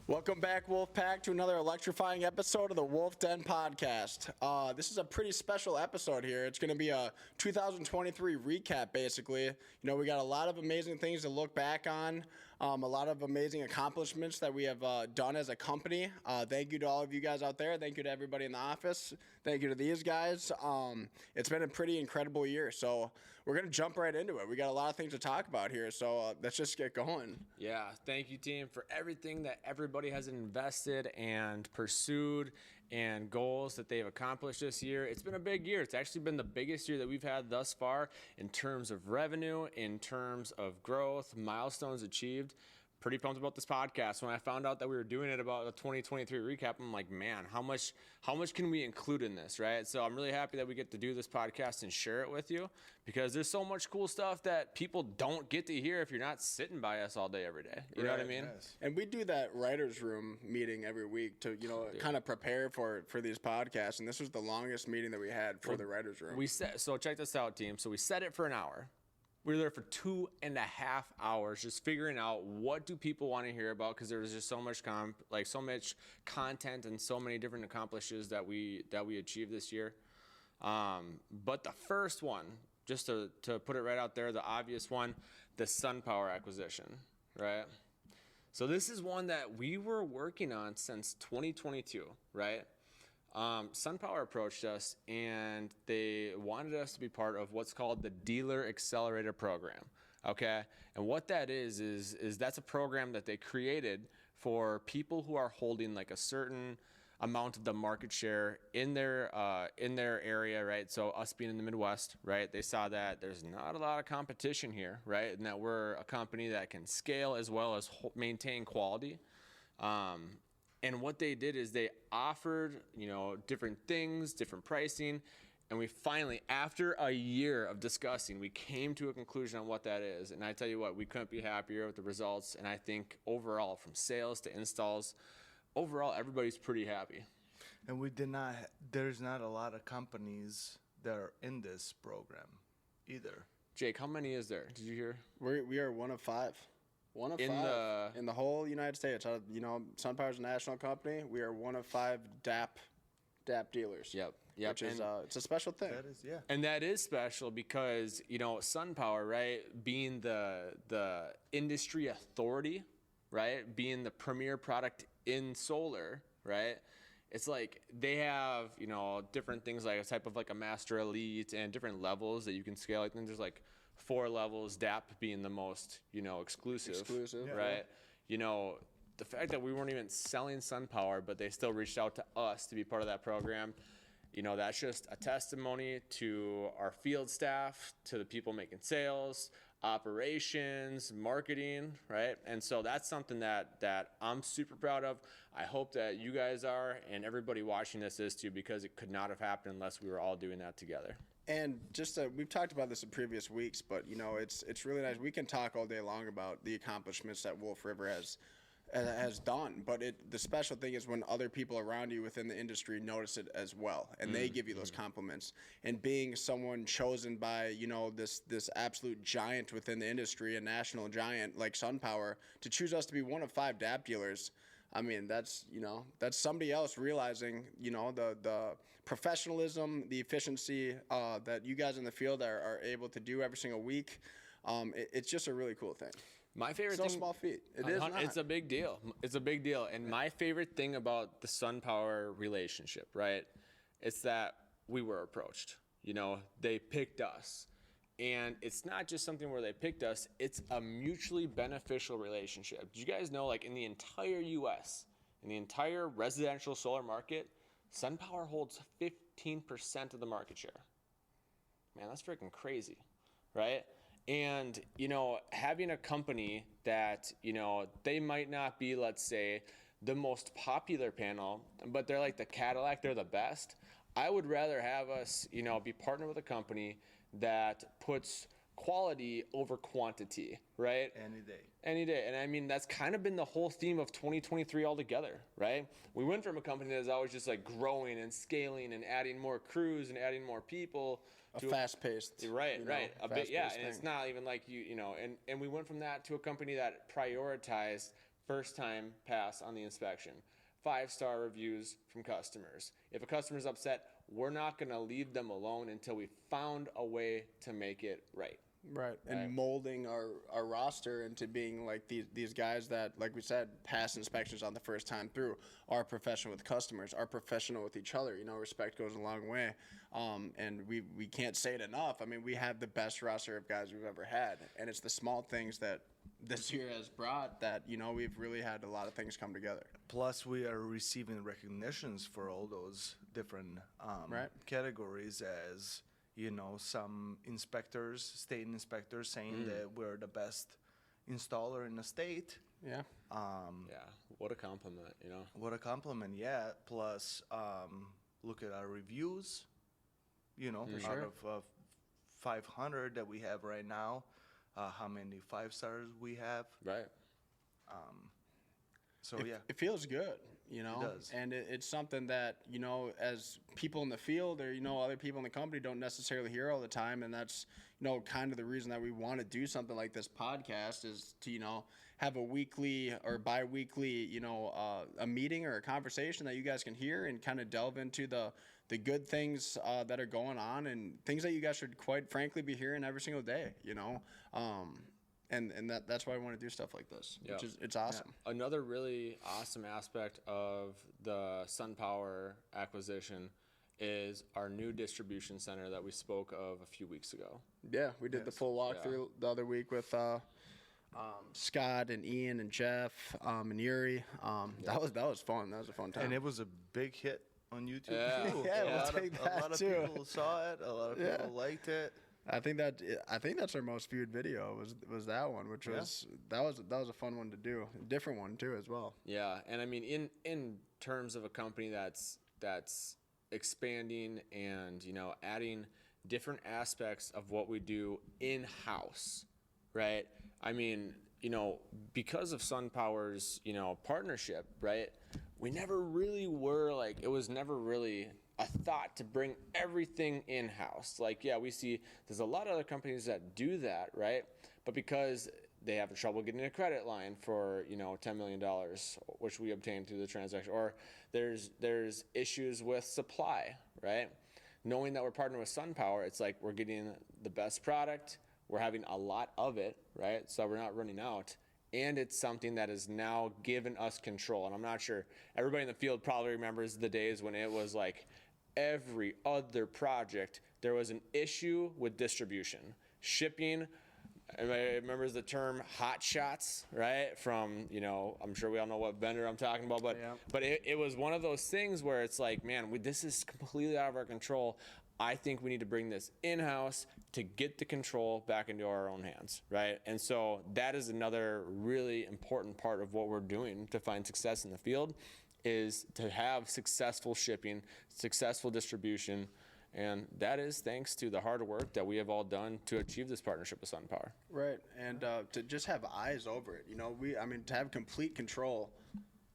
Welcome back, Wolfpack, to another electrifying episode of the Wolf Den Podcast. This is a pretty special episode here. It's going to be a 2023 recap, basically. You know, we got a lot of amazing things to look back on, a lot of amazing accomplishments that we have done as a company. Thank you to all of you guys out there. Thank you to everybody in the office. Thank you to these guys. It's been a pretty incredible year, so we're going to jump right into it. We got a lot of things to talk about here, so let's just get going. Yeah, thank you, team, for everything that everybody has invested and pursued and goals that they've accomplished this year. It's been a big year. It's actually been the biggest year that we've had thus far in terms of revenue, in terms of growth, milestones achieved. Pretty pumped about this podcast. When I found out that we were doing it about the 2023 recap, I'm like, man, how much can we include in this, right? So I'm really happy that we get to do this podcast and share it with you, because there's so much cool stuff that people don't get to hear if you're not sitting by us all day, every day. You know what I mean? Yes. And we do that writer's room meeting every week to, kind of prepare for these podcasts. And this was the longest meeting that we had for the writer's room. So check this out, team. So we set it for an hour. We were there for 2.5 hours just figuring out what do people want to hear about, because there was just so much so much content and so many different accomplishments that we achieved this year. But the first one, just to put it right out there, the obvious one, the SunPower acquisition, right? So this is one that we were working on since 2022, right? SunPower approached us and they wanted us to be part of what's called the Dealer Accelerator Program. Okay. And what that is that's a program that they created for people who are holding like a certain amount of the market share in their area, right? So us being in the Midwest, right? They saw that there's not a lot of competition here, right? And that we're a company that can scale as well as maintain quality. And what they did is they offered, different things, different pricing. And we finally, after a year of discussing, we came to a conclusion on what that is. And I tell you what, we couldn't be happier with the results. And I think overall, from sales to installs, overall, everybody's pretty happy. And there's not a lot of companies that are in this program either. Jake, how many is there? Did you hear? We are one of five. One of five in the whole United States. SunPower's a national company. We are one of 5 DAP dealers. Yep. Which is it's a special thing. That is, yeah. And that is special because SunPower, right, being the industry authority, right, being the premier product in solar, right. It's like they have different things like a type of like a Master Elite and different levels that you can scale. I think there's like 4 levels, DAP being the most, exclusive, right? Yeah. The fact that we weren't even selling SunPower, but they still reached out to us to be part of that program, that's just a testimony to our field staff, to the people making sales, operations, marketing, right? And so that's something that I'm super proud of. I hope that you guys are, and everybody watching this is too, because it could not have happened unless we were all doing that together. And just we've talked about this in previous weeks, but it's really nice. We can talk all day long about the accomplishments that Wolf River has done, but the special thing is when other people around you within the industry notice it as well, and they give you those compliments. And being someone chosen by this absolute giant within the industry, a national giant like SunPower, to choose us to be one of 5 DAP dealers. I mean, that's somebody else realizing, the professionalism, the efficiency that you guys in the field are able to do every single week. It's just a really cool thing. My favorite thing. It's no small feat. It is not. It's a big deal. It's a big deal. And my favorite thing about the SunPower relationship, right, it's that we were approached. They picked us. And it's not just something where they picked us, it's a mutually beneficial relationship. Do you guys know, like in the entire US, in the entire residential solar market, SunPower holds 15% of the market share. Man, that's freaking crazy, right? And, having a company that, they might not be, let's say, the most popular panel, but they're like the Cadillac, they're the best. I would rather have us, be partnered with a company that puts quality over quantity, right? Any day. And I mean, that's kind of been the whole theme of 2023 altogether, right? We went from a company that's always just like growing and scaling and adding more crews and adding more people. Fast-paced. Right. A bit, yeah. And thing. it's not even like and we went from that to a company that prioritized first time pass on the inspection. 5-star reviews from customers. If a customer's upset, we're not going to leave them alone until we found a way to make it right. Right. And molding our roster into being like these guys that, like we said, pass inspections on the first time through, are professional with customers, are professional with each other. You know, respect goes a long way. And we can't say it enough. I mean, we have the best roster of guys we've ever had. And it's the small things that this year has brought that, you know, we've really had a lot of things come together. Plus, we are receiving recognitions for all those different categories, as you know, some inspectors, state inspectors, saying that we're the best installer in the state. Yeah. Yeah, what a compliment, you know. What a compliment, yeah. Plus, look at our reviews. You know, out of 500 that we have right now, how many 5-stars we have. Right. So yeah, It feels good, you know, It does. and it's something that, you know, as people in the field or, you know, other people in the company don't necessarily hear all the time. And that's, you know, kind of the reason that we want to do something like this podcast is to, you know, have a weekly or bi-weekly, you know, a meeting or a conversation that you guys can hear and kind of delve into the good things that are going on and things that you guys should quite frankly be hearing every single day, you know. And that's why I want to do stuff like this, which is it's awesome. Another really awesome aspect of the SunPower acquisition is our new distribution center that we spoke of a few weeks ago. Yeah, we did the full walkthrough the other week with Scott and Ian and Jeff and Yuri. That was fun. That was a fun time. and it was a big hit on YouTube. Yeah. too. Yeah, a we'll lot take of, that a lot of too. people saw it. A lot of people liked it. I think that's our most viewed video was that one, which was that was a fun one to do, a different one too as well. Yeah, and I mean, in terms of a company that's expanding and, you know, adding different aspects of what we do in house, right? I mean, you know, because of SunPower's, you know, partnership, right? We never really were like, it was never really a thought to bring everything in house. Like, yeah, we see there's a lot of other companies that do that, right? But because they have trouble getting a credit line for, you know, $10 million, which we obtained through the transaction, or there's issues with supply, right? Knowing that we're partnering with SunPower, it's like we're getting the best product, we're having a lot of it, right? So we're not running out. And it's something that has now given us control. And I'm not sure, everybody in the field probably remembers the days when it was like every other project, there was an issue with distribution. Shipping, everybody remembers the term hot shots, right? From, you know, I'm sure we all know what vendor I'm talking about, but it was one of those things where it's like, man, this is completely out of our control. I think we need to bring this in-house to get the control back into our own hands, right? And so that is another really important part of what we're doing to find success in the field, is to have successful shipping, successful distribution, and that is thanks to the hard work that we have all done to achieve this partnership with SunPower. Right, and to just have eyes over it, you know, to have complete control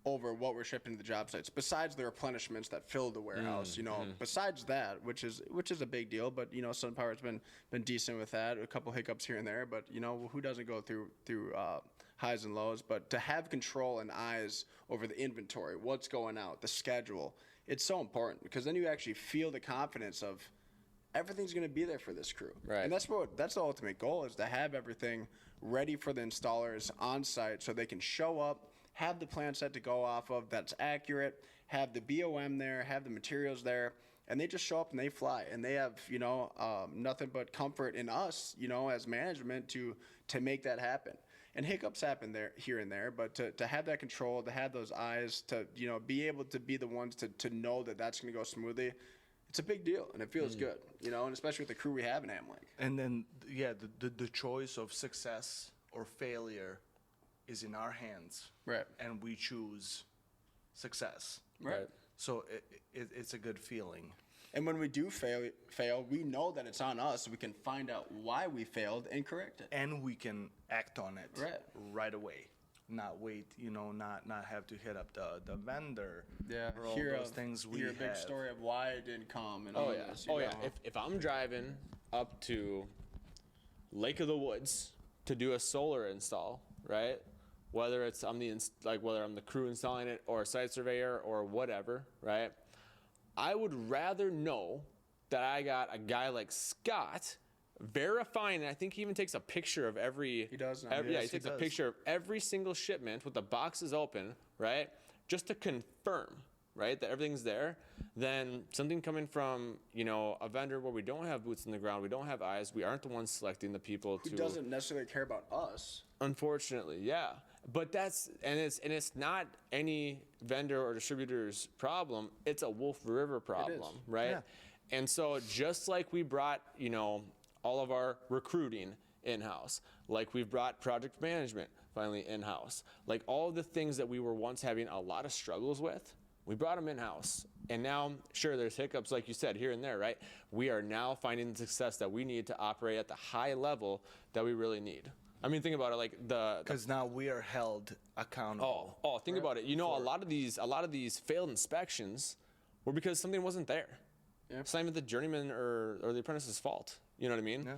over what we're shipping to the job sites, besides the replenishments that fill the warehouse, you know, besides that, which is a big deal, but, you know, SunPower's been decent with that, a couple hiccups here and there, but, you know, who doesn't go through highs and lows? But to have control and eyes over the inventory, what's going out, the schedule, it's so important, because then you actually feel the confidence of everything's going to be there for this crew. Right. And that's the ultimate goal, is to have everything ready for the installers on site so they can show up, have the plan set to go off of that's accurate, have the BOM there, have the materials there, and they just show up and they fly. And they have, you know, nothing but comfort in us, you know, as management to make that happen. And hiccups happen there, here and there, but to have that control, to have those eyes, to, you know, be able to be the ones to know that that's going to go smoothly, it's a big deal, and it feels good, you know, and especially with the crew we have in Amlink. And then, yeah, the choice of success or failure is in our hands. Right. And we choose success. Right. So it's a good feeling. And when we do fail, we know that it's on us. We can find out why we failed and correct it. And we can act on it Right. away. Not wait, you know, not have to hit up the vendor. Yeah, for all those things we hear have. a big story of why it didn't come. And Oh all yeah. this, you Oh yeah. know. If I'm driving up to Lake of the Woods to do a solar install, right? whether it's whether I'm the crew installing it or a site surveyor or whatever, right? I would rather know that I got a guy like Scott verifying, and I think he even takes a picture of every. He does now. He Yes, he takes a does. picture of every single shipment with the boxes open, right? Just to confirm, right, that everything's there. Then something coming from, a vendor where we don't have boots on the ground, we don't have eyes, we aren't the ones selecting the people Who to. doesn't necessarily care about us? Unfortunately, yeah. But it's not any vendor or distributor's problem. It's a Wolf River problem, right? Yeah. And so just like we brought, all of our recruiting in-house, like we've brought project management finally in-house, like all the things that we were once having a lot of struggles with, we brought them in-house. And now, sure, there's hiccups, like you said, here and there, right? We are now finding the success that we need to operate at the high level that we really need. I mean, think about it, like Because now we are held accountable. think about it. A lot of these failed inspections were because something wasn't there. Yeah. It's not even the journeyman or the apprentice's fault. You know what I mean? Yeah.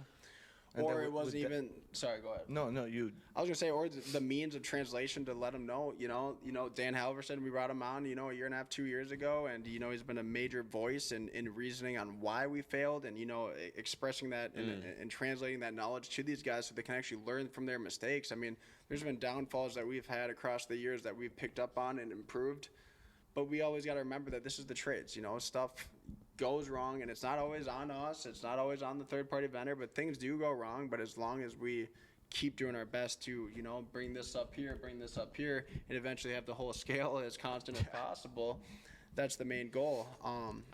And Or then it wasn't with that- even. Sorry, go ahead. No, you. I was gonna say, or the means of translation to let them know. Dan Halverson, we brought him on, a year and a half, 2 years ago, and he's been a major voice in reasoning on why we failed, and expressing that and translating that knowledge to these guys so they can actually learn from their mistakes. I mean, there's been downfalls that we've had across the years that we've picked up on and improved, but we always got to remember that this is the trades. Stuff goes wrong, and it's not always on us. It's not always on the third-party vendor, but things do go wrong. But as long as we keep doing our best to, bring this up here, and eventually have the whole scale as constant as possible, that's the main goal.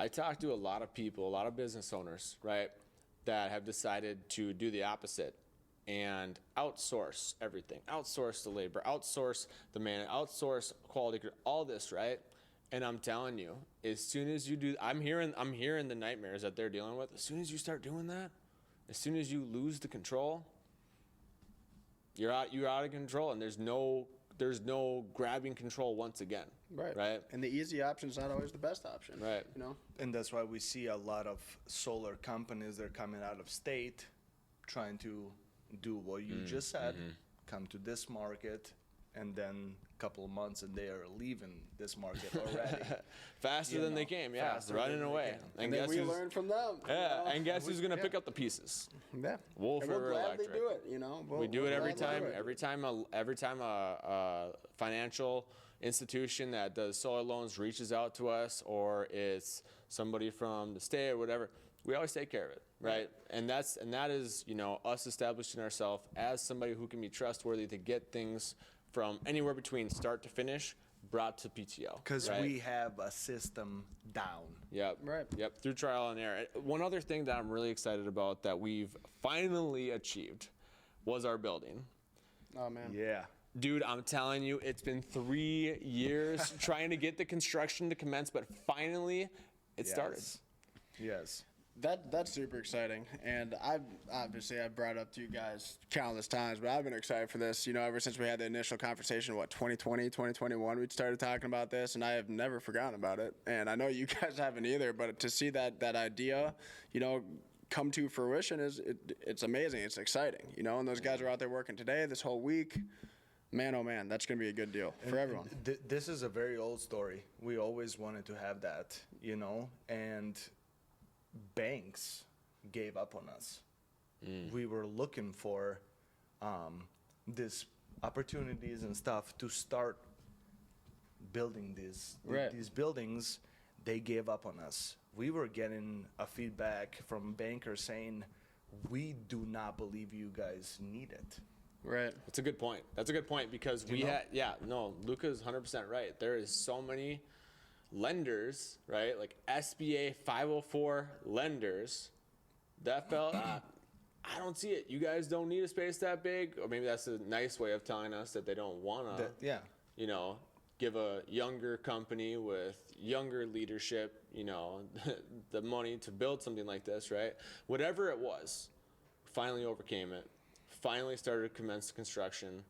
I talk to a lot of people, a lot of business owners, right, that have decided to do the opposite and outsource everything, outsource the labor, outsource the man, outsource quality, all this, right? And I'm telling you, as soon as you do, I'm hearing the nightmares that they're dealing with. As soon as you start doing that, as soon as you lose the control, you're out of control, and there's no grabbing control once again. Right. And the easy option is not always the best option. Right. And that's why we see a lot of solar companies that are coming out of state trying to do what you just said, come to this market, and then a couple of months and they are leaving this market already. Faster than they came, yeah. faster Running than they away. came. And then we learn from them. Yeah, and guess who's gonna pick up the pieces? Yeah. Wolf And we'll River gladly Electric. do it. We do it every gladly time. do it. Every time a financial institution that does solar loans reaches out to us, or it's somebody from the state or whatever, we always take care of it, right? And that is us establishing ourselves as somebody who can be trustworthy to get things from anywhere between start to finish brought to PTO. Because right? we have a system down. Yep. Right. Yep. Through trial and error. One other thing that I'm really excited about that we've finally achieved was our building. Oh man. Yeah. Dude, I'm telling you, it's been 3 years trying to get the construction to commence, but finally it started. Yes. That's super exciting, and I've brought up to you guys countless times, but I've been excited for this, ever since we had the initial conversation, 2020, 2021, we started talking about this, and I have never forgotten about it, and I know you guys haven't either, but to see that idea, come to fruition it's amazing, it's exciting, and those guys are out there working today, this whole week. Man, oh man, that's going to be a good deal for everyone. This is a very old story. We always wanted to have that, and banks gave up on us. We were looking for these opportunities and stuff to start building these buildings. They gave up on us. We were getting a feedback from bankers saying, "We do not believe you guys need it." Right. That's a good point. Because Luca's 100% right. There is so many lenders, right? Like SBA 504 lenders that felt, I don't see it. You guys don't need a space that big. Or maybe that's a nice way of telling us that they don't want to, give a younger company with younger leadership, the money to build something like this, right? Whatever it was, finally overcame it. Finally started to commence construction.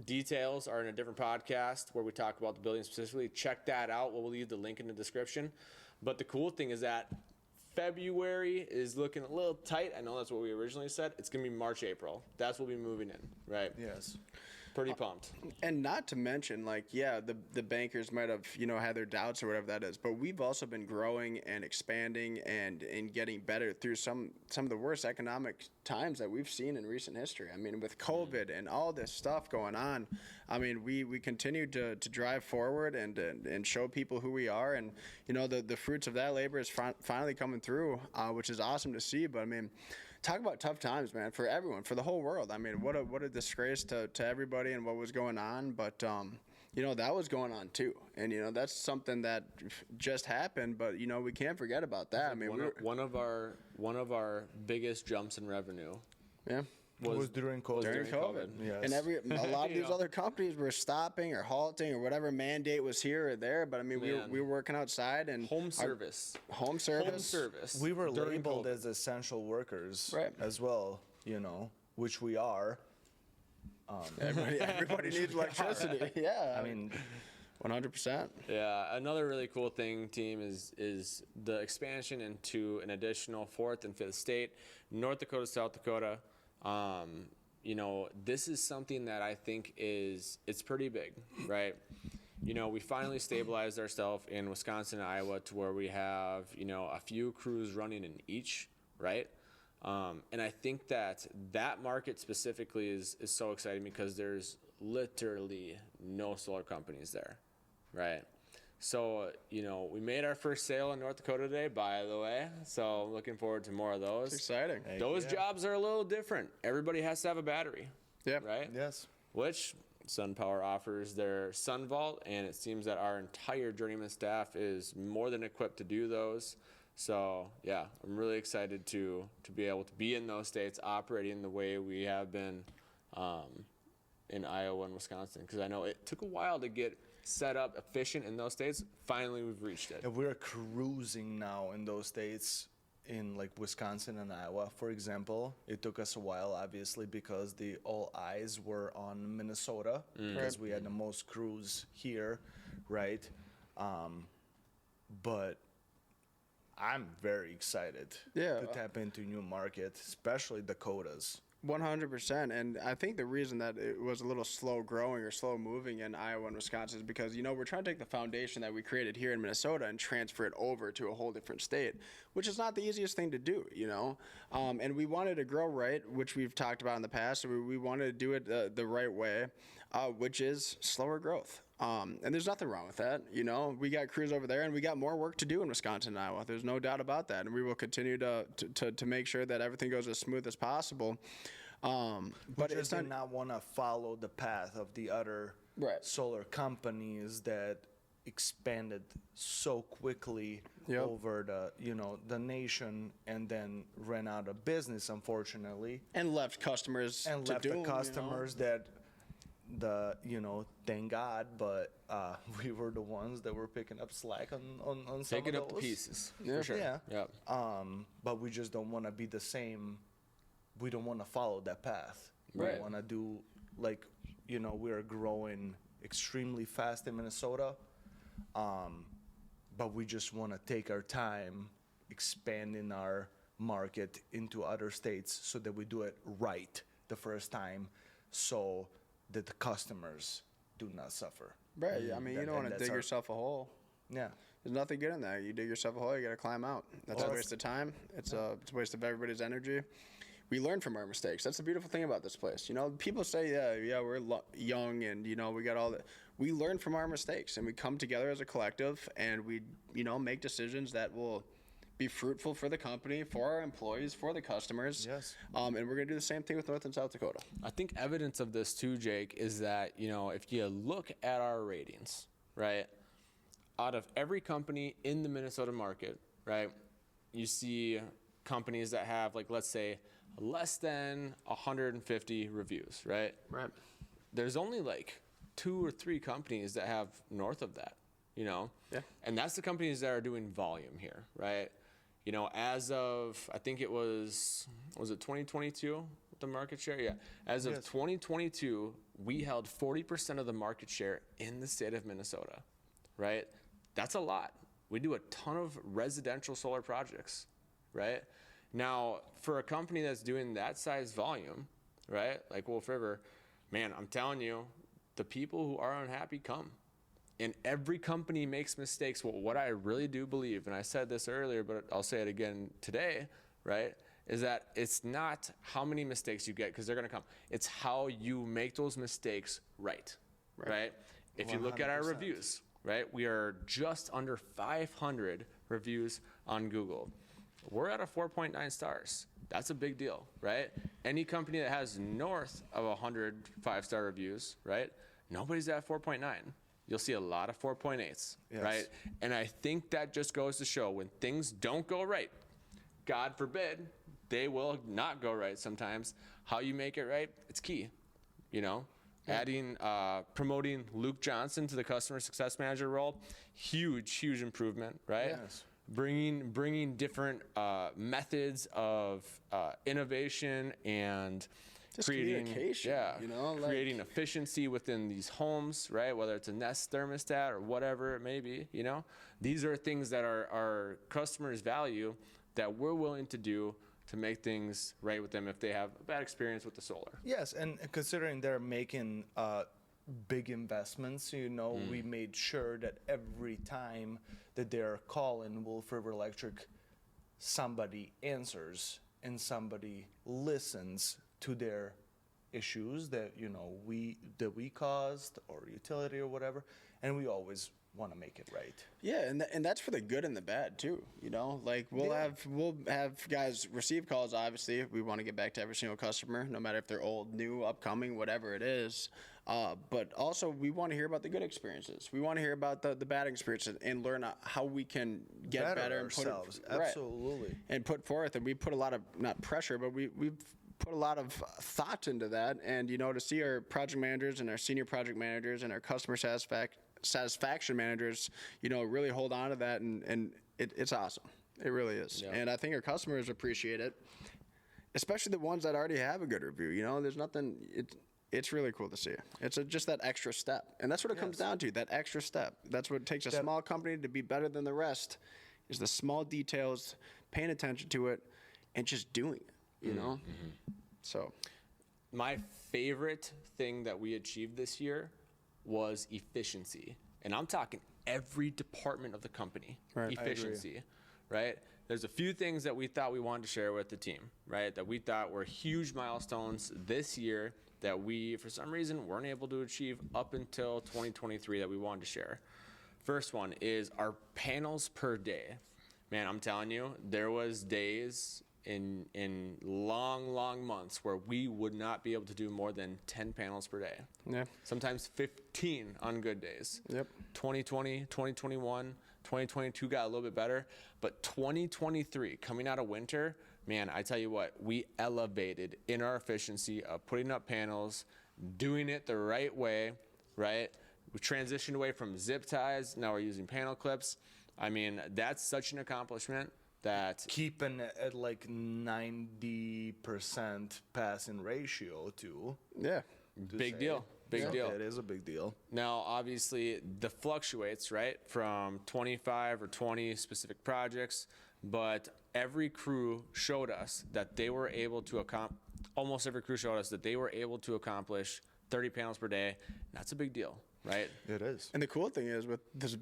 Details are in a different podcast where we talk about the building specifically. Check that out. We'll leave the link in the description. But the cool thing is that February is looking a little tight. I know that's what we originally said. It's going to be March, April. That's what we'll be moving in, right? Yes. Pretty pumped. And not to mention, like, yeah, the bankers might have, had their doubts or whatever that is, but we've also been growing and expanding and getting better through some of the worst economic times that we've seen in recent history. I mean, with COVID and all this stuff going on, I mean, we continue to drive forward and show people who we are, and the fruits of that labor is finally coming through, which is awesome to see. But I mean, talk about tough times, man, for everyone, for the whole world. I mean, what a disgrace to everybody and what was going on. But, that was going on too. And, that's something that just happened, but, we can't forget about that. I mean, one of our biggest jumps in revenue. Yeah. Was during COVID. During COVID. Yes. And a lot of these other companies were stopping or halting or whatever mandate was here or there. But I mean, we were working outside and home service. Home service. We were during labeled COVID. as essential workers Right. as well, which we are. Everybody needs electricity. Yeah. I mean, 100%. Yeah, another really cool thing, team, is the expansion into an additional 4th and 5th state, North Dakota, South Dakota. This is something that I think it's pretty big, right? We finally stabilized ourselves in Wisconsin and Iowa to where we have, a few crews running in each, right? And I think that market specifically is so exciting because there's literally no solar companies there, right? So, we made our first sale in North Dakota today, by the way. So I'm looking forward to more of those. It's exciting. Those jobs are a little different. Everybody has to have a battery. Yeah. Right? yes. Which SunPower offers their SunVault, and it seems that our entire journeyman staff is more than equipped to do those. So, yeah, I'm really excited to be able to be in those states operating the way we have been in Iowa and Wisconsin, because I know it took a while to get set up efficient in those states. Finally, we've reached it. And we're cruising now in those states, in like Wisconsin and Iowa, for example. It took us a while, obviously, because all eyes were on Minnesota, because we had the most crews here, right? But I'm very excited Yeah. to tap into new market, especially Dakotas. 100%. And I think the reason that it was a little slow growing or slow moving in Iowa and Wisconsin is because, we're trying to take the foundation that we created here in Minnesota and transfer it over to a whole different state, which is not the easiest thing to do, And we wanted to grow right, which we've talked about in the past. So we wanted to do it the right way, which is slower growth. And there's nothing wrong with that. We got crews over there and we got more work to do in Wisconsin and Iowa. There's no doubt about that. And we will continue to make sure that everything goes as smooth as possible. But Just it's not, did not want to follow the path of the other Right. solar companies that expanded so quickly Yep. over the nation and then ran out of business, unfortunately, and left customers and to left do, the customers that thank God, but we were the ones that were picking up slack on some Take it of up to those. pieces, Yeah. for sure. Yeah. Yep. But we just don't want to be the same. We don't want to follow that path. Right. We want to do we are growing extremely fast in Minnesota, but we just want to take our time expanding our market into other states so that we do it right the first time, so that the customers do not suffer. Right. I mean, you That- don't want and to that's dig our- yourself a hole. Yeah. There's nothing good in that. You dig yourself a hole, you got to climb out. That's a waste of time. It's a waste of everybody's energy. We learn from our mistakes. That's the beautiful thing about this place. People say, yeah, we're young and, we got all that. We learn from our mistakes and we come together as a collective and we, make decisions that will be fruitful for the company, for our employees, for the customers. Yes. And we're going to do the same thing with North and South Dakota. I think evidence of this too, Jake, is that, if you look at our ratings, right, out of every company in the Minnesota market, right, you see companies that have, like, let's say, less than 150 reviews, right? Right. There's only like 2 or 3 companies that have north of that, Yeah. And that's the companies that are doing volume here, right? As of, I think was it 2022 with the market share? Yeah. As of Yes. 2022, we held 40% of the market share in the state of Minnesota, right? That's a lot. We do a ton of residential solar projects, right? Now, for a company that's doing that size volume, right, like Wolf River, man, I'm telling you, the people who are unhappy come. And every company makes mistakes. Well, what I really do believe, and I said this earlier, but I'll say it again today, right, is that it's not how many mistakes you get, because they're going to come. It's how you make those mistakes right? If you look at our 100%. reviews, right, we are just under 500 reviews on Google. We're at a 4.9 stars. That's a big deal, right? Any company that has north of 100 5-star reviews, right, nobody's at 4.9. You'll see a lot of 4.8s, Yes. right? And I think that just goes to show when things don't go right, God forbid, they will not go right sometimes. How you make it right, it's key, you know? Adding, promoting Luke Johnson to the customer success manager role, huge improvement, right? Yes. Bringing different methods of innovation and Just creating, communication, you know, like- creating efficiency within these homes, right? Whether it's a Nest thermostat or whatever it may be, you know, these are things that our customers value that we're willing to do to make things right with them if they have a bad experience with the solar. Yes, and considering they're making big investments, you know, we made sure that every time that they're calling Wolf River Electric, somebody answers and somebody listens to their issues that, you know, we caused, or utility or whatever, and we always want to make it right. Yeah, and that's for the good and the bad too. You know, like we'll have guys receive calls. Obviously, we want to get back to every single customer, no matter if they're old, new, upcoming, whatever it is. But also, we want to hear about the good experiences. We want to hear about the bad experiences and learn how we can get better and ourselves. put it, Absolutely. and put forth. And we put a lot of, not pressure, but we've put a lot of thought into that. And you know, to see our project managers and our senior project managers and our customer satisfaction managers, you know, really hold on to that, and it's awesome. It really is. Yeah. And I think our customers appreciate it, especially the ones that already have a good review. You know, there's nothing. It's really cool to see. It's just that extra step, and that's what it comes down to. That extra step. That's what takes a small company to be better than the rest. Is the small details, paying attention to it, and just doing it. You know. So, My favorite thing that we achieved this year was efficiency. And I'm talking every department of the company. Right. Efficiency, right? There's a few things that we thought we wanted to share with the team, right? That we thought were huge milestones this year that we, for some reason, weren't able to achieve up until 2023 that we wanted to share. First one is our panels per day. Man, I'm telling you, there was days in long months where we would not be able to do more than 10 panels per day. yeah. Sometimes 15 on good days. Yep. 2020, 2021, 2022 got a little bit better, but 2023 coming out of winter, man, I tell you what, we elevated in our efficiency of putting up panels, doing it the right way, right? We transitioned away from zip ties, now we're using panel clips. I mean, that's such an accomplishment that Keeping it at like 90% passing ratio too. Yeah. big deal. Big deal. It is a big deal. Now, obviously, the fluctuates, right, from 25 or 20 specific projects, but every crew showed us that they were able to almost every crew showed us that they were able to accomplish 30 panels per day. That's a big deal, right? It is. And the cool thing is with this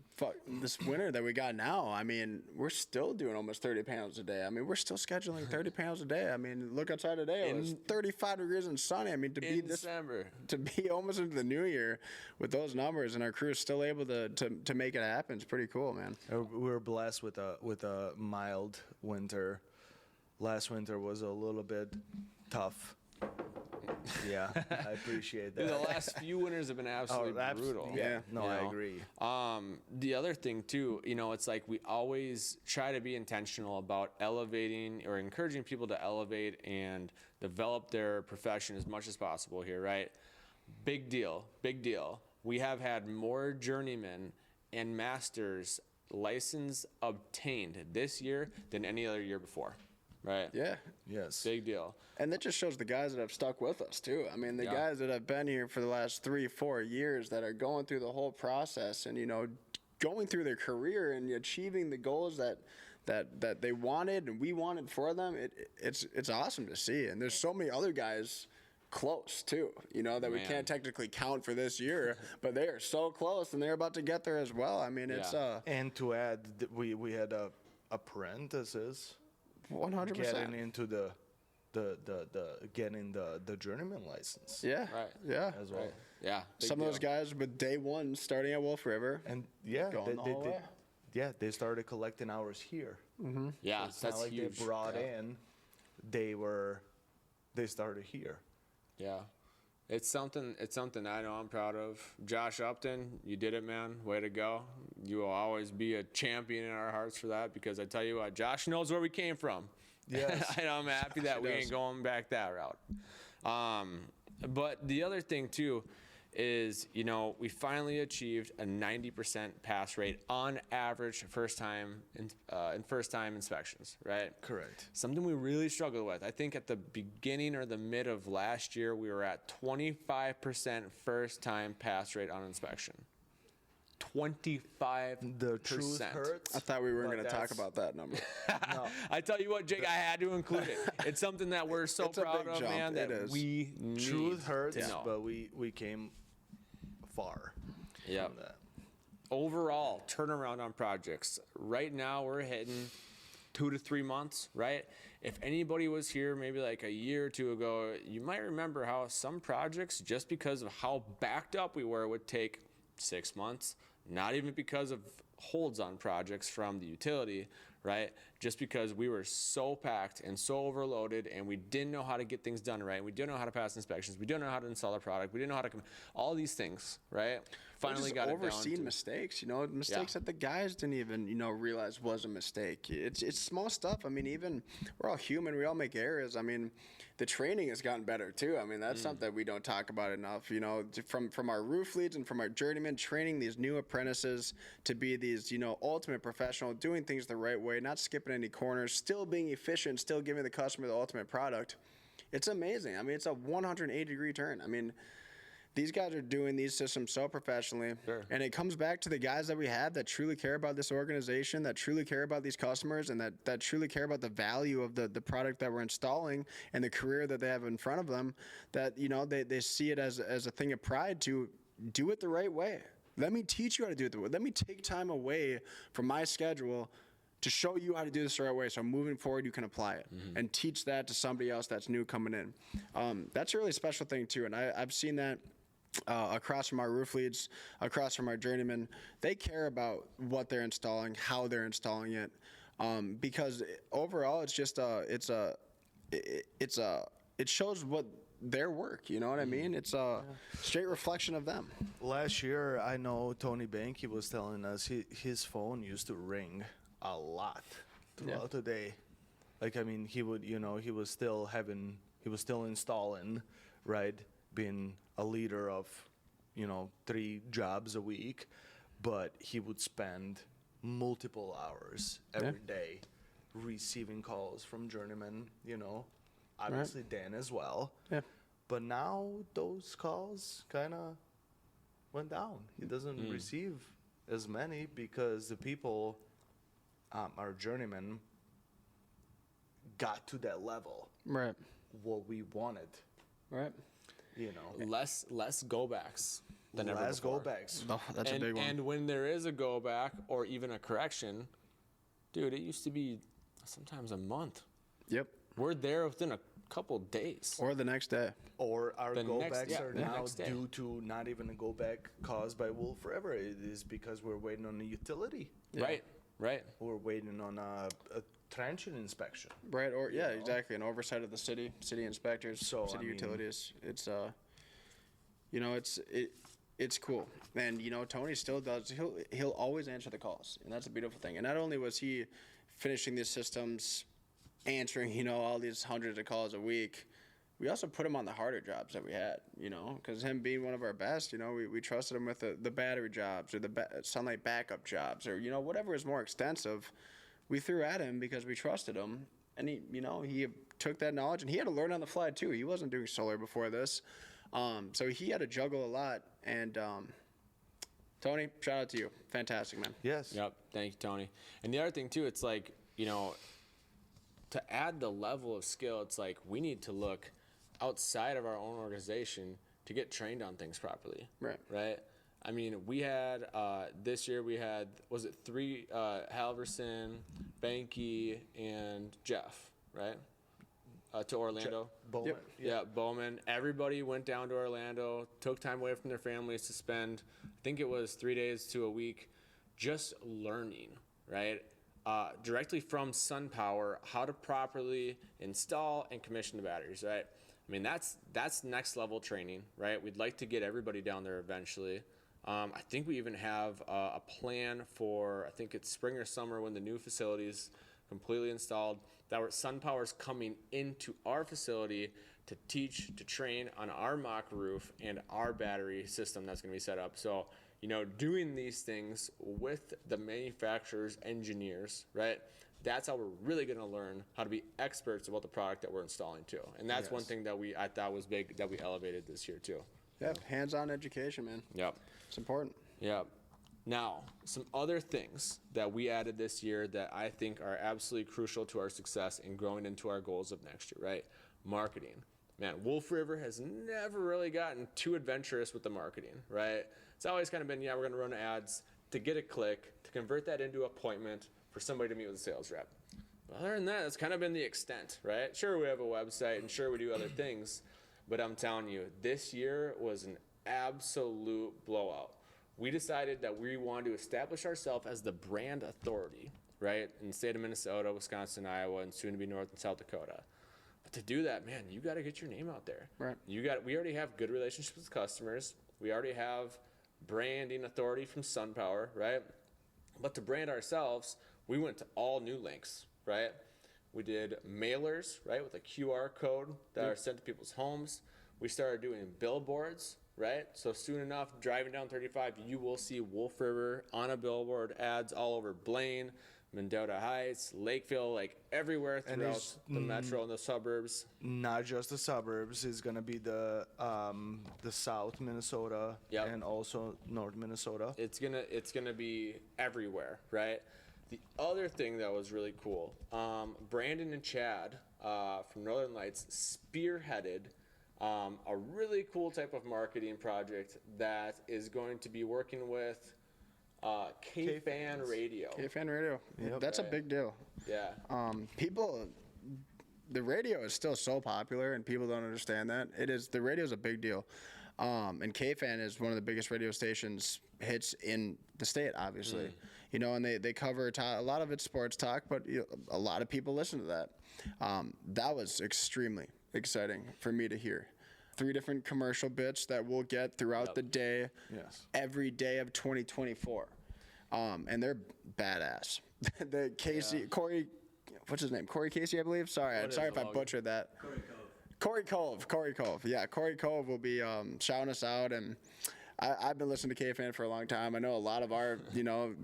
winter that we got now, I mean, we're still doing almost 30 panels a day. I mean, we're still scheduling 30 panels a day. I mean, look outside today. It was 35 degrees and sunny. I mean, to be In December. to be almost into the new year with those numbers, and our crew is still able to make it happen. It's pretty cool, man. We were blessed with a mild winter. Last winter was a little bit tough. Yeah, I appreciate that. The last few winters have been absolutely brutal. Yeah, no, you I know? agree. The other thing too, you know, it's like we always try to be intentional about elevating or encouraging people to elevate and develop their profession as much as possible here, right? Big deal, big deal. We have had more journeymen and masters license obtained this year than any other year before, right? Yeah. Yes. Big deal. And that just shows the guys that have stuck with us too. I mean, the Yeah. guys that have been here for the last 3-4 years that are going through the whole process and, you know, going through their career and achieving the goals that they wanted and we wanted for them. It's awesome to see. And there's so many other guys close too, you know, that we Man. can't technically count for this year, but they are so close and they're about to get there as well. I mean, it's Yeah. And to add, we had apprentices 100%. getting into the getting the journeyman license. Yeah. Right. Yeah. As well. Right. Yeah. big Some of those deal. guys with day one starting at Wolf River. And yeah, Going the whole way. they started collecting hours here. Yeah, It's that's not like huge. they brought yeah. in, they started here. Yeah. It's something I know I'm proud of. Josh Upton, you did it, man. Way to go. You will always be a champion in our hearts for that, because I tell you what, Josh knows where we came from. Yes. And I'm happy that we ain't going back that route. But the other thing too is, you know, we finally achieved a 90% pass rate on average first time inspections, right? Correct. Something we really struggled with. I think at the beginning or the mid of last year, we were at 25% first time pass rate on inspection. 25%. The truth hurts. I thought we weren't but going to talk that's- about that number. No. I tell you what, Jake, I had to include it. It's something that we're so It's a proud big of, jump. man, that It is. we need Truth hurts, to know. but we came far Yep. from that. Overall turnaround on projects. Right now we're hitting 2 to 3 months, right? If anybody was here maybe like a year or two ago, you might remember how some projects, just because of how backed up we were, would take 6 months, not even because of holds on projects from the utility, right? Just because we were so packed and so overloaded, and we didn't know how to get things done right. We didn't know how to pass inspections. We didn't know how to install a product. We didn't know how to all these things, right? Finally got it down overseen to- mistakes, you know, mistakes that the guys didn't even, you know, realize was a mistake. It's small stuff. I mean, even we're all human. We all make errors. I mean, the training has gotten better too. I mean, that's something we don't talk about enough. You know, from our roof leads and from our journeymen, training these new apprentices to be these, you know, ultimate professional, doing things the right way, not skipping any corners, still being efficient, still giving the customer the ultimate product. It's amazing. I mean, it's a 180-degree turn. I mean, these guys are doing these systems so professionally. Sure. And it comes back to the guys that we have that truly care about this organization, that truly care about these customers, and that truly care about the value of the product that we're installing and the career that they have in front of them, that, you know, they see it as a thing of pride to do it the right way. Let me teach you how to do it the way. Let me take time away from my schedule to show you how to do this the right way, so moving forward you can apply it and teach that to somebody else that's new coming in. That's a really special thing too, and I've seen that across from our roof leads, across from our journeymen. They care about what they're installing, how they're installing it, because overall it's just it shows what their work, you know what I mean? It's a straight reflection of them. Last year, I know Tony Bank, he was telling us his phone used to ring a lot throughout the day. Like, I mean, he would, you know, he was still installing, right? Being a leader of, you know, 3 jobs a week, but he would spend multiple hours every day receiving calls from journeymen, you know, obviously Dan as well. Yeah. But now those calls kind of went down. He doesn't receive as many because the people, our journeymen, got to that level, Right. what we wanted, Right. you know. less go backs than ever Less before. go backs. Oh, that's a big one. And when there is a go back or even a correction, dude, it used to be sometimes a month. Yep. We're there within a couple days. Or the next day. Or our The go next- backs yeah, are the now next day. due to not even a go back caused by Wolf Forever. It is because we're waiting on a utility. Right, right. We're waiting on a transient inspection. Right, or yeah, exactly. An oversight of the city inspectors, So, city I mean- utilities. It's you know, it's cool. And you know, Tony still does. He'll always answer the calls, and that's a beautiful thing. And not only was he finishing these systems, answering, you know, all these hundreds of calls a week, we also put him on the harder jobs that we had, you know, because him being one of our best, you know, we trusted him with the battery jobs or the sunlight backup jobs, or, you know, whatever is more extensive, we threw at him because we trusted him. And he, you know, he took that knowledge, and he had to learn on the fly too. He wasn't doing solar before this. So he had to juggle a lot. And Tony, shout out to you. Fantastic, man. Yes. Yep. Thank you, Tony. And the other thing too, it's like, you know, to add the level of skill, it's like we need to look outside of our own organization to get trained on things properly. Right. Right. I mean, we had this year was it 3 Halverson, Banky, and Jeff, right? To Orlando. Bowman. Yep. Yeah, Bowman. Everybody went down to Orlando, took time away from their families to spend, I think it was 3 days to a week, just learning, right? Directly from SunPower, how to properly install and commission the batteries, right? I mean, that's next level training, right? We'd like to get everybody down there eventually. I think we even have a plan for, I think it's spring or summer when the new facility is completely installed, that SunPower's coming into our facility to teach, to train on our mock roof and our battery system that's going to be set up. So, doing these things with the manufacturer's engineers, right? That's how we're really going to learn how to be experts about the product that we're installing too. And that's one thing that I thought was big that we elevated this year too. Yeah, hands-on education, man. Yep. It's important. Yep. Now, some other things that we added this year that I think are absolutely crucial to our success in growing into our goals of next year, right? Marketing. Man, Wolf River has never really gotten too adventurous with the marketing, right? It's always kind of been, we're going to run ads to get a click, to convert that into an appointment for somebody to meet with a sales rep. But other than that, that's kind of been the extent, right? Sure, we have a website and sure we do other things, but I'm telling you, this year was an absolute blowout. We decided that we wanted to establish ourselves as the brand authority, right, in the state of Minnesota, Wisconsin, Iowa, and soon to be North and South Dakota. But to do that, man, you got to get your name out there. Right. We already have good relationships with customers. We already have branding authority from SunPower, right? But to brand ourselves, we went to all new links, right? We did mailers, right, with a QR code that are sent to people's homes. We started doing billboards, right? So soon enough, driving down 35, you will see Wolf River on a billboard, ads all over Blaine, Mendota Heights, Lakeville, like everywhere throughout the metro and the suburbs. Not just the suburbs. It's gonna be the South Minnesota and also North Minnesota. It's gonna be everywhere, right? The other thing that was really cool, Brandon and Chad from Northern Lights spearheaded a really cool type of marketing project that is going to be working with K-Fan Radio. K-Fan Radio. Yep. That's a big deal. Yeah. The radio is still so popular, and people don't understand that. The radio is a big deal. And K-Fan is one of the biggest radio stations hits in the state, obviously. And they cover a lot of it's sports talk, but a lot of people listen to that. That was extremely exciting for me to hear. 3 different commercial bits that we'll get throughout the day, every day of 2024. And they're badass. Corey, what's his name? Corey Casey, I believe. Sorry if I butchered that. Corey Cove. Yeah, Corey Cove will be shouting us out, and I've been listening to K-Fan for a long time. I know a lot of our,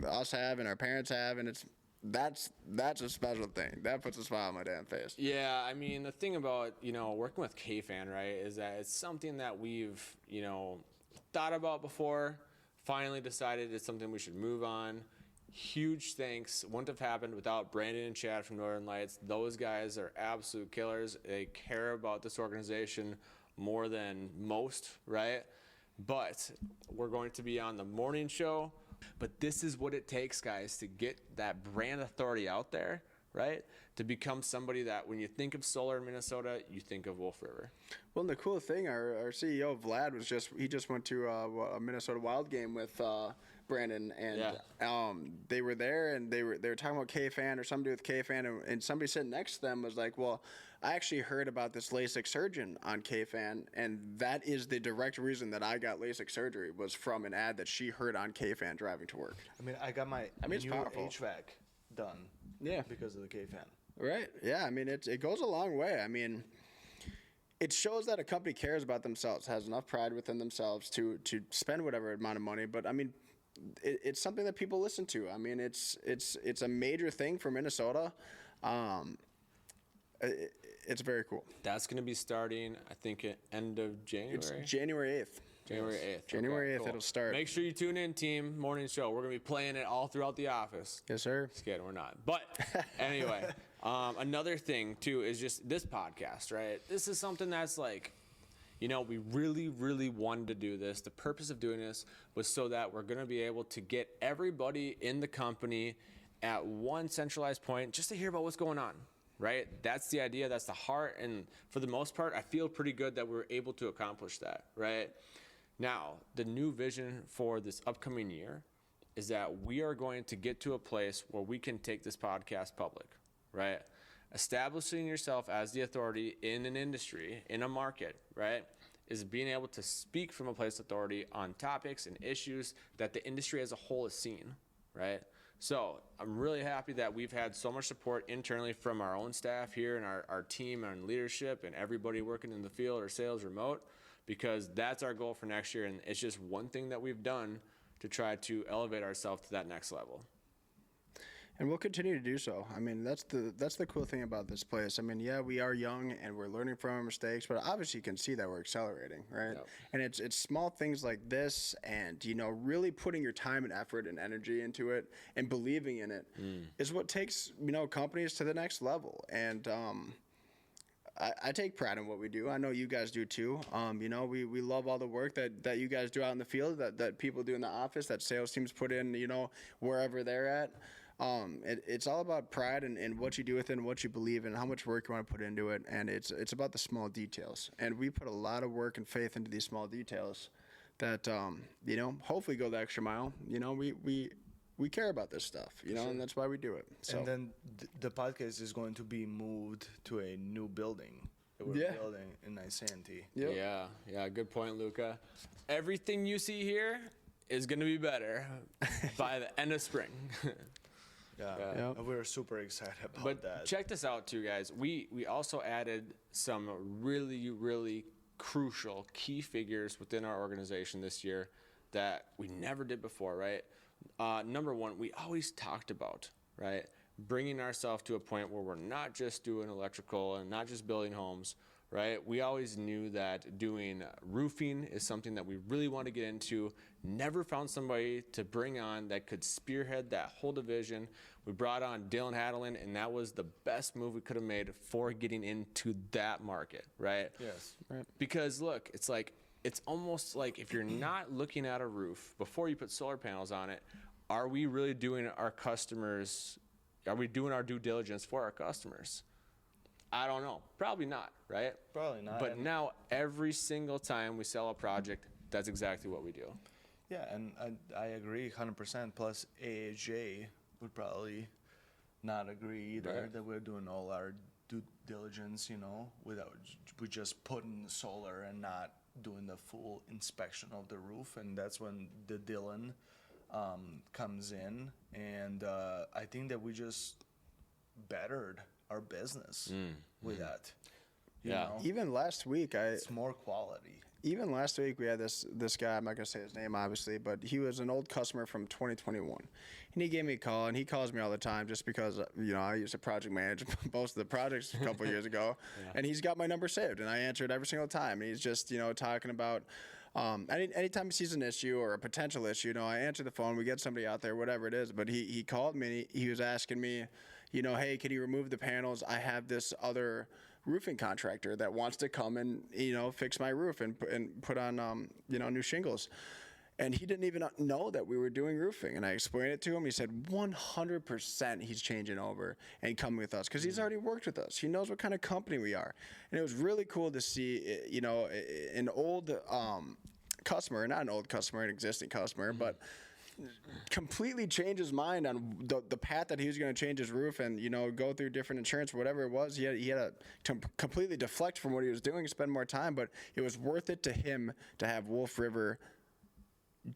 us have, and our parents have, and that's a special thing. That puts a smile on my damn face. Yeah, I mean, the thing about, working with K-Fan, right, is that it's something that we've, thought about before, finally decided it's something we should move on. Huge thanks. Wouldn't have happened without Brandon and Chad from Northern Lights. Those guys are absolute killers. They care about this organization more than most, right? But we're going to be on the morning show. But this is what it takes, guys, to get that brand authority out there, right? To become somebody that when you think of solar in Minnesota, you think of Wolf River. Well, and the cool thing, our CEO Vlad he just went to a Minnesota Wild game with Brandon, and they were there, and they were talking about K-Fan or somebody with K-Fan, and somebody sitting next to them was like, well, I actually heard about this LASIK surgeon on K-Fan, and that is the direct reason that I got LASIK surgery was from an ad that she heard on K-Fan driving to work. I mean, I got my it's new powerful. HVAC done. Yeah. Because of the K-Fan. Right. Yeah. I mean, it goes a long way. I mean, it shows that a company cares about themselves, has enough pride within themselves to spend whatever amount of money. But I mean, it's something that people listen to. I mean, it's a major thing for Minnesota. It's very cool. That's going to be starting, I think, at end of January. It's January 8th. January 8th. January 8th, cool. it'll start. Make sure you tune in, team. Morning show. We're going to be playing it all throughout the office. Yes, sir. Just kidding, we're not. But anyway, Another thing too is just this podcast, right? This is something that's like, we really, really wanted to do this. The purpose of doing this was so that we're going to be able to get everybody in the company at one centralized point just to hear about what's going on, right? That's the idea. That's the heart. And for the most part, I feel pretty good that we're able to accomplish that, right? Now, the new vision for this upcoming year is that we are going to get to a place where we can take this podcast public, right? Establishing yourself as the authority in an industry, in a market, right, is being able to speak from a place of authority on topics and issues that the industry as a whole has seen, right? So I'm really happy that we've had so much support internally from our own staff here and our team and leadership and everybody working in the field or sales remote, because that's our goal for next year. And it's just one thing that we've done to try to elevate ourselves to that next level. And we'll continue to do so. I mean, that's the cool thing about this place. I mean, yeah, we are young and we're learning from our mistakes, but obviously you can see that we're accelerating, right? Yep. And it's small things like this, and really putting your time and effort and energy into it and believing in it is what takes companies to the next level. And I take pride in what we do. I know you guys do too. We love all the work that you guys do out in the field, that people do in the office, that sales teams put in, wherever they're at. It's all about pride and what you do with it and what you believe in and how much work you want to put into it. And it's about the small details. And we put a lot of work and faith into these small details that, hopefully go the extra mile. We care about this stuff, and that's why we do it. So. And then the podcast is going to be moved to a new building that we're building in Isanti. Yep. Yeah, good point, Luca. Everything you see here is going to be better by the end of spring. Yeah. And we're super excited about that. But check this out too, guys. We also added some really, really crucial key figures within our organization this year that we never did before, right? Number one, we always talked about, right, bringing ourselves to a point where we're not just doing electrical and not just building homes, right? We always knew that doing roofing is something that we really want to get into. Never found somebody to bring on that could spearhead that whole division. We brought on Dylan Hadelin, and that was the best move we could have made for getting into that market, right? Yes. Right. Because look, it's almost like if you're not looking at a roof before you put solar panels on it, are we really doing our due diligence for our customers? I don't know. Probably not, right? Probably not. But now every single time we sell a project, that's exactly what we do. Yeah, and I agree 100%. Plus, AHJ would probably not agree either that we're doing all our due diligence, without we just putting solar and not doing the full inspection of the roof. And that's when the Dylan comes in. And I think that we just bettered our business with that. You know? Even last week, it's more quality. Even last week, we had this guy, I'm not going to say his name, obviously, but he was an old customer from 2021. And he gave me a call, and he calls me all the time just because, I used to project manage most of the projects a couple years ago. And he's got my number saved, and I answer it every single time. And he's just, talking about anytime he sees an issue or a potential issue, I answer the phone, we get somebody out there, whatever it is. But he called me, and he was asking me, hey, can you remove the panels? I have this other roofing contractor that wants to come and fix my roof and put on new shingles. And he didn't even know that we were doing roofing. And I explained it to him. He said 100% he's changing over and coming with us because he's already worked with us. He knows what kind of company we are. And it was really cool to see an old customer, not an old customer, an existing customer, but completely change his mind on the path that he was going to change his roof and go through different insurance, whatever it was. He had to completely deflect from what he was doing, spend more time, but it was worth it to him to have Wolf River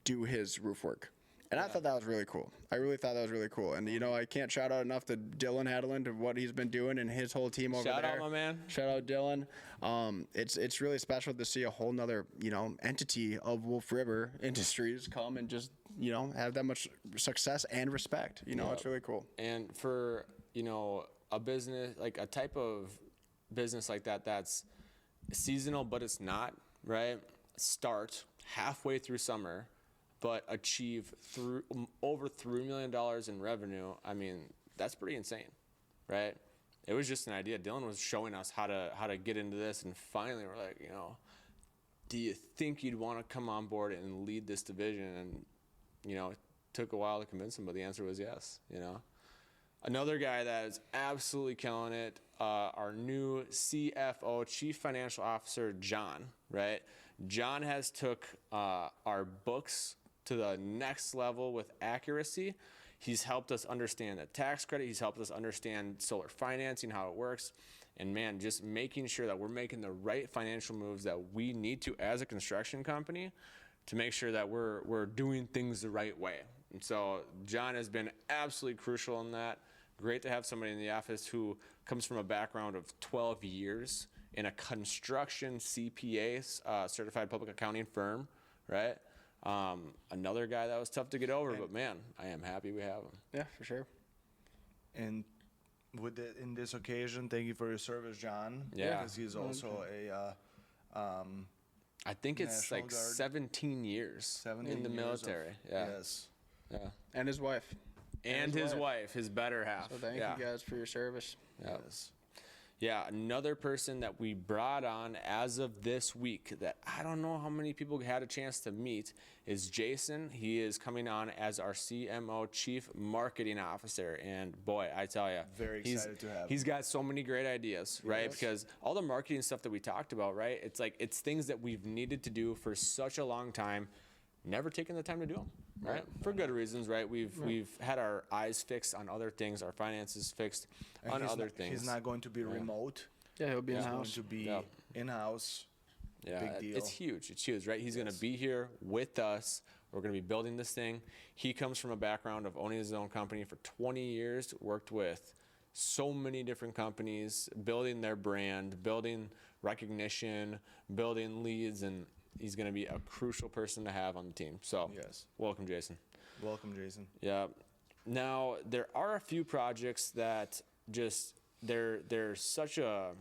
do his roof work. And I thought that was really cool. I really thought that was really cool. And I can't shout out enough to Dylan Hadelin to what he's been doing and his whole team over there. Shout out, my man. Shout out, Dylan. It's really special to see a whole nother entity of Wolf River Industries come and just have that much success and respect. It's really cool. And for a business, like a type of business like that, that's seasonal, but it's not, right? Start halfway through summer, but achieve over $3 million in revenue. I mean, that's pretty insane, right? it was just an idea. Dylan was showing us how to get into this, and finally we're like, do you think you'd want to come on board and lead this division? And it took a while to convince him, but the answer was yes. Another guy that is absolutely killing it, our new CFO, Chief Financial Officer, John, right? John has took our books to the next level with accuracy. He's helped us understand the tax credit. He's helped us understand solar financing, how it works. And man, just making sure that we're making the right financial moves that we need to as a construction company to make sure that we're doing things the right way. And so John has been absolutely crucial in that. Great to have somebody in the office who comes from a background of 12 years in a construction CPA, certified public accounting firm, right? Another guy that was tough to get over, but man, I am happy we have him. Yeah, for sure. And in this occasion, thank you for your service, John. Yeah. Because he's also I think it's National like Guard. 17 years in the military. Yeah. Yes. Yeah. And his wife. And his wife, his better half. So thank you guys for your service. Yeah. Yes. Yeah, another person that we brought on as of this week that I don't know how many people had a chance to meet is Jason. He is coming on as our CMO, Chief Marketing Officer. And boy, I tell you, Very excited to have he's got so many great ideas, right? Because all the marketing stuff that we talked about, right? It's things that we've needed to do for such a long time, never taken the time to do them. Right, for good reasons, right? We've had our eyes fixed on other things, our finances fixed on other things. He's not going to be remote. Yeah, he'll be in He's the going house. to be in-house. Yeah, Big deal. it's huge. It's huge, right? He's going to be here with us. We're going to be building this thing. He comes from a background of owning his own company for 20 years, worked with so many different companies, building their brand, building recognition, building leads, and he's going to be a crucial person to have on the team. So, Yes. welcome, Jason. Welcome, Jason. Yeah. Now there are a few projects that just there's such a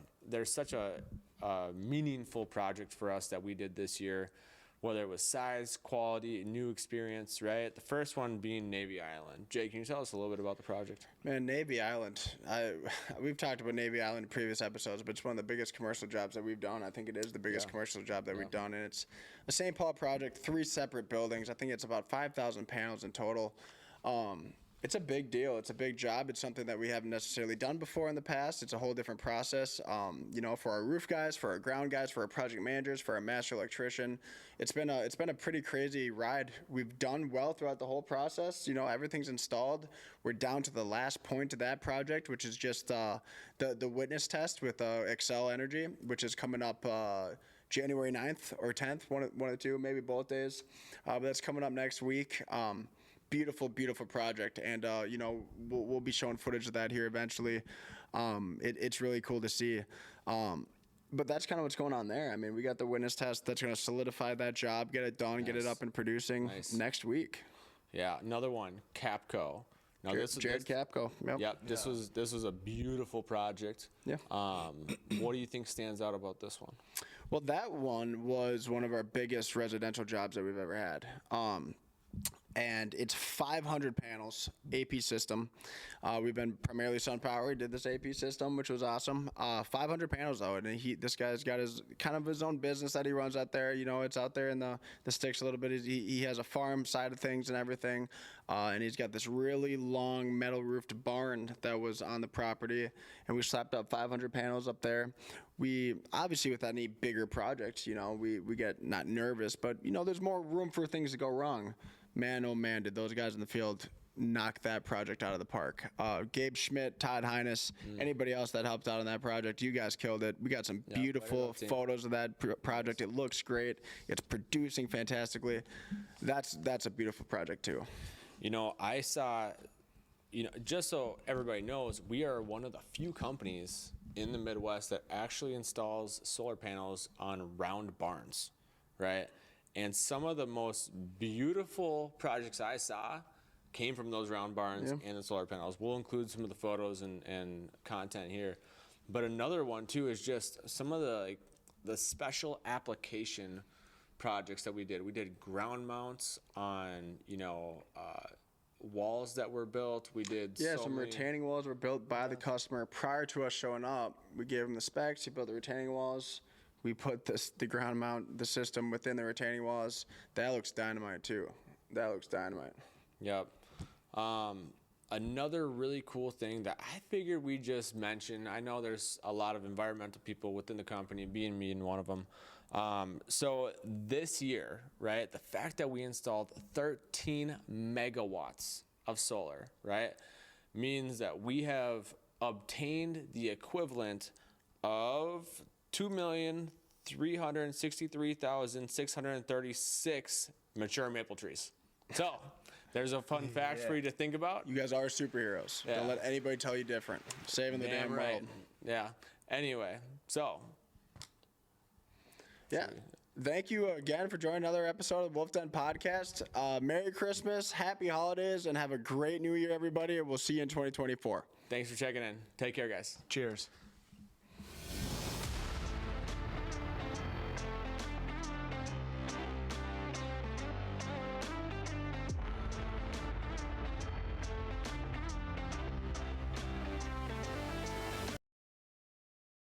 meaningful project for us that we did this year, whether it was size, quality, new experience, right? The first one being Navy Island. Jake, can you tell us a little bit about the project? Man, Navy Island. We've talked about Navy Island in previous episodes, but it's one of the biggest commercial jobs that we've done. I think it is the biggest commercial job that we've done, and it's a St. Paul project, 3 separate buildings. I think it's about 5,000 panels in total. It's a big deal. It's a big job. It's something that we haven't necessarily done before in the past. It's a whole different process, for our roof guys, for our ground guys, for our project managers, for our master electrician. It's been a pretty crazy ride. We've done well throughout the whole process. Everything's installed. We're down to the last point of that project, which is just the witness test with Excel Energy, which is coming up January 9th or 10th, one of the two, maybe both days. But that's coming up next week. Beautiful project, and we'll be showing footage of that here eventually. It's really cool to see, but that's kind of what's going on there. I mean, we got the witness test that's going to solidify that job, get it done, get it up and producing next week. Yeah, another one, Capco. Now Jared Capco. Yep. This was a beautiful project. Yeah. What do you think stands out about this one? Well, that one was one of our biggest residential jobs that we've ever had. And it's 500 panels, AP system. We've been primarily SunPower. He did this AP system, which was awesome. 500 panels though, and this guy's got his own business that he runs out there. It's out there in the sticks a little bit. He has a farm side of things and everything, and he's got this really long metal roofed barn that was on the property, and we slapped up 500 panels up there. We obviously, with any bigger projects, we get not nervous, but there's more room for things to go wrong. Man, oh man, did those guys in the field knock that project out of the park. Gabe Schmidt, Todd Hines, anybody else that helped out on that project, you guys killed it. We got some beautiful photos of that project. It looks great. It's producing fantastically. That's a beautiful project too. I saw, just so everybody knows, we are one of the few companies in the Midwest that actually installs solar panels on round barns, right? And some of the most beautiful projects I saw came from those round barns and the solar panels. We'll include some of the photos and content here. But another one too is just some of the special application projects that we did. We did ground mounts on, walls that were built. We did Some retaining walls were built by the customer prior to us showing up. We gave him the specs. He built the retaining walls. We put the ground mount, the system within the retaining walls. That looks dynamite too. That looks dynamite. Yep. Another really cool thing that I figured we just mention, I know there's a lot of environmental people within the company, being me and one of them. So this year, right, the fact that we installed 13 megawatts of solar, right, means that we have obtained the equivalent of 2,363,636 mature maple trees. So there's a fun fact for you to think about. You guys are superheroes. Yeah. Don't let anybody tell you different. Saving the damn right. world. Yeah. Anyway, so. Yeah. Thank you again for joining another episode of Wolf Den Podcast. Merry Christmas, happy holidays, and have a great new year, everybody. And we'll see you in 2024. Thanks for checking in. Take care, guys. Cheers.